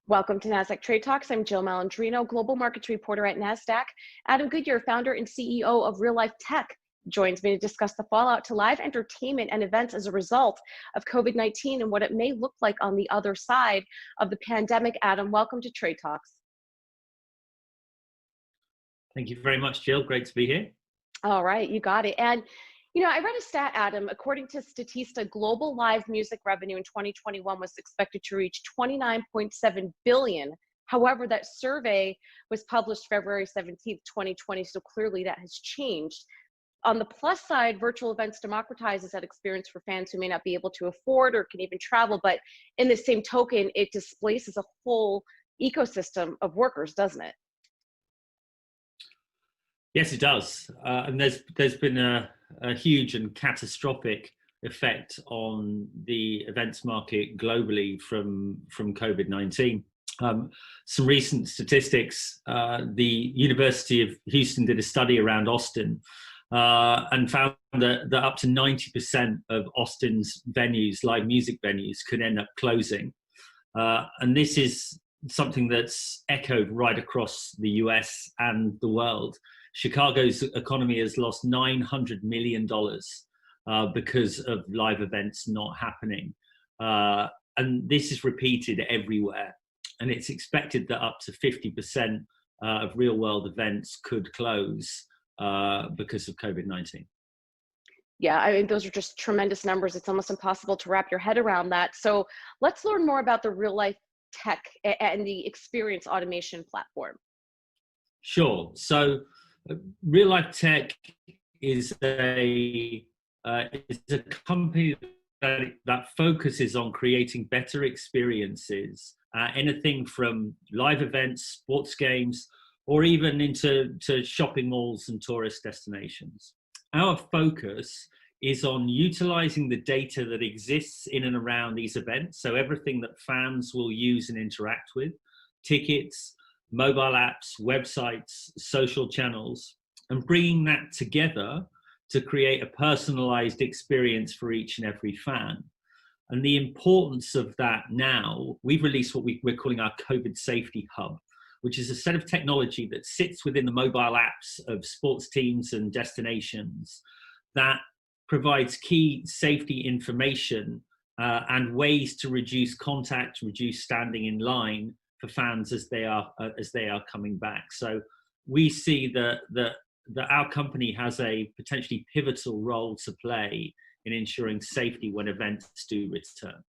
Welcome to Nasdaq Trade Talks. I'm Jill Malandrino, global markets reporter at Nasdaq. Adam Goodyer, founder and CEO of Realife Tech, joins me to discuss the fallout to live entertainment and events as a result of COVID-19 and what it may look like on the other side of the pandemic. Adam, welcome to Trade Talks. Thank you very much, Jill. Great to be here. All right, you got it. And I read a stat, Adam. According to Statista, global live music revenue in 2021 was expected to reach $29.7 billion. However, that survey was published February 17th, 2020, so clearly that has changed. On the plus side, virtual events democratizes that experience for fans who may not be able to afford or can even travel, but in the same token, it displaces a whole ecosystem of workers, doesn't it? Yes, it does. And there's been a huge and catastrophic effect on the events market globally from COVID-19. Some recent statistics, the University of Houston did a study around Austin and found that up to 90% of Austin's venues, live music venues, could end up closing. And this is something that's echoed right across the US and the world. Chicago's economy has lost $900 million because of live events not happening. And this is repeated everywhere. And it's expected that up to 50% of real world events could close because of COVID-19. Yeah, I mean, those are just tremendous numbers. It's almost impossible to wrap your head around that. So let's learn more about the Realife Tech and the experience automation platform. Sure. So Realife Tech is a company that focuses on creating better experiences, anything from live events, sports games, or even into shopping malls and tourist destinations. Our focus is on utilizing the data that exists in and around these events, so everything that fans will use and interact with, tickets, mobile apps, websites, social channels, and bringing that together to create a personalized experience for each and every fan. And the importance of that now, we've released what we're calling our COVID Safety Hub, which is a set of technology that sits within the mobile apps of sports teams and destinations that provides key safety information and ways to reduce contact, reduce standing in line for fans as they are coming back. So we see that our company has a potentially pivotal role to play in ensuring safety when events do return.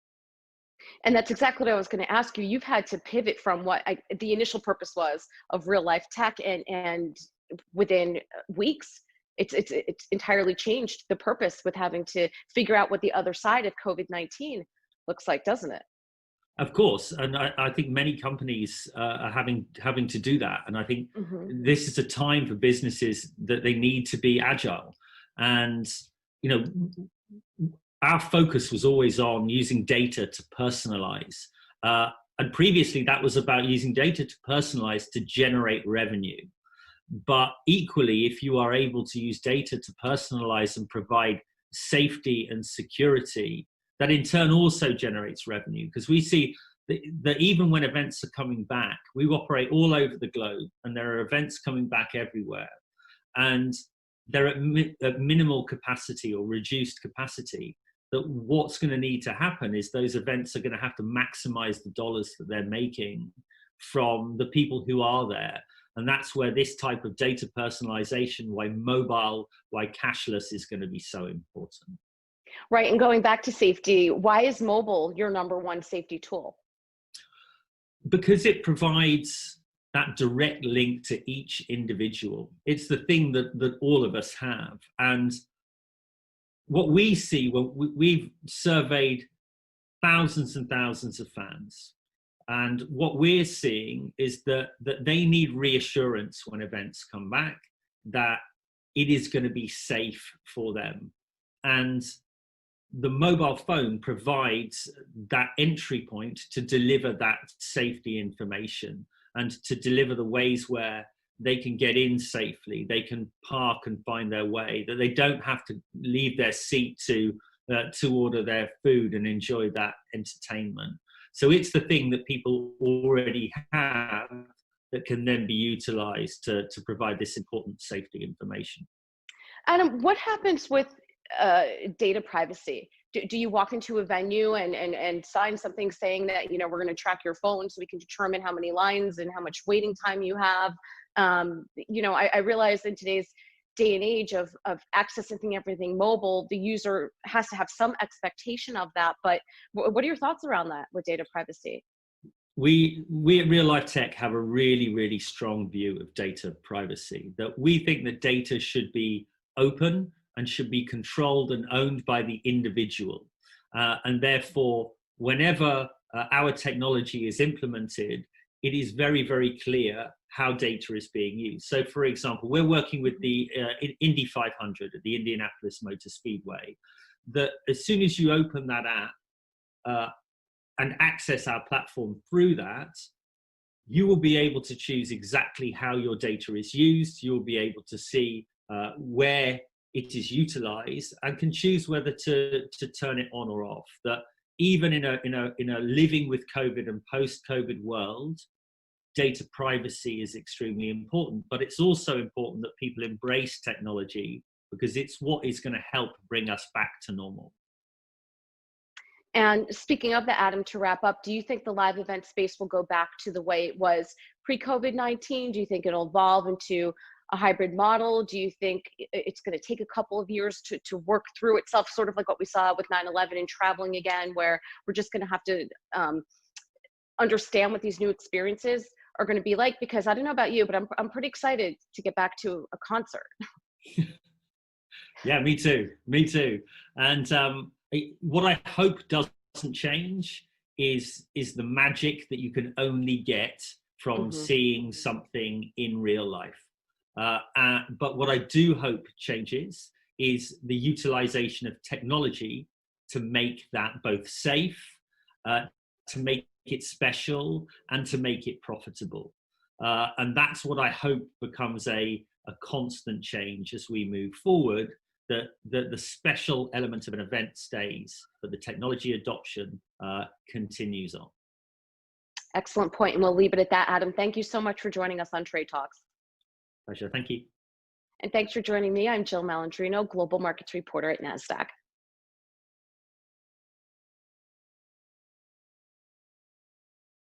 And that's exactly what I was going to ask you. You've had to pivot from what the initial purpose was of Realife Tech, and within weeks, it's entirely changed the purpose with having to figure out what the other side of COVID-19 looks like, doesn't it? Of course, and I think many companies are having to do that, and I think this is a time for businesses that they need to be agile. And our focus was always on using data to personalize, and previously that was about using data to personalize to generate revenue. But equally, if you are able to use data to personalize and provide safety and security, that in turn also generates revenue, because we see that even when events are coming back, we operate all over the globe and there are events coming back everywhere, and they're at minimal capacity or reduced capacity. That what's going to need to happen is those events are going to have to maximize the dollars that they're making from the people who are there. And that's where this type of data personalization, why mobile, why cashless is going to be so important. Right, and going back to safety, why is mobile your number one safety tool? Because it provides that direct link to each individual. It's the thing that all of us have. And what we see, we've surveyed thousands and thousands of fans. And what we're seeing is that they need reassurance when events come back, that it is going to be safe for them. And the mobile phone provides that entry point to deliver that safety information and to deliver the ways where they can get in safely, they can park and find their way, that they don't have to leave their seat to order their food and enjoy that entertainment. So it's the thing that people already have that can then be utilized to provide this important safety information. Adam, what happens with data privacy? Do you walk into a venue and sign something saying that, you know, we're going to track your phone so we can determine how many lines and how much waiting time you have? You know, I realize in today's day and age of accessing everything mobile, the user has to have some expectation of that. But what are your thoughts around that with data privacy? We at Realife Tech have a really, really strong view of data privacy, that we think that data should be open and should be controlled and owned by the individual. And therefore, whenever our technology is implemented, it is very, very clear how data is being used. So for example, we're working with the Indy 500 at the Indianapolis Motor Speedway, that as soon as you open that app and access our platform through that, you will be able to choose exactly how your data is used. You'll be able to see where it is utilized and can choose whether to turn it on or off. That even in a living with COVID and post-COVID world, data privacy is extremely important, but it's also important that people embrace technology because it's what is going to help bring us back to normal. And speaking of that, Adam, to wrap up, do you think the live event space will go back to the way it was pre-COVID-19? Do you think it'll evolve into a hybrid model? Do you think it's going to take a couple of years to work through itself, sort of like what we saw with 9/11 and traveling again, where we're just going to have to understand what these new experiences are going to be like? Because I don't know about you, but I'm pretty excited to get back to a concert. Yeah, me too. And what I hope doesn't change is the magic that you can only get from seeing something in real life. But what I do hope changes is the utilization of technology to make that both safe, to make it special, and to make it profitable. And that's what I hope becomes a constant change as we move forward, that the special element of an event stays, but the technology adoption continues on. Excellent point, and we'll leave it at that. Adam, thank you so much for joining us on Trade Talks. Pleasure, thank you. And thanks for joining me. I'm Jill Malandrino, Global Markets Reporter at Nasdaq.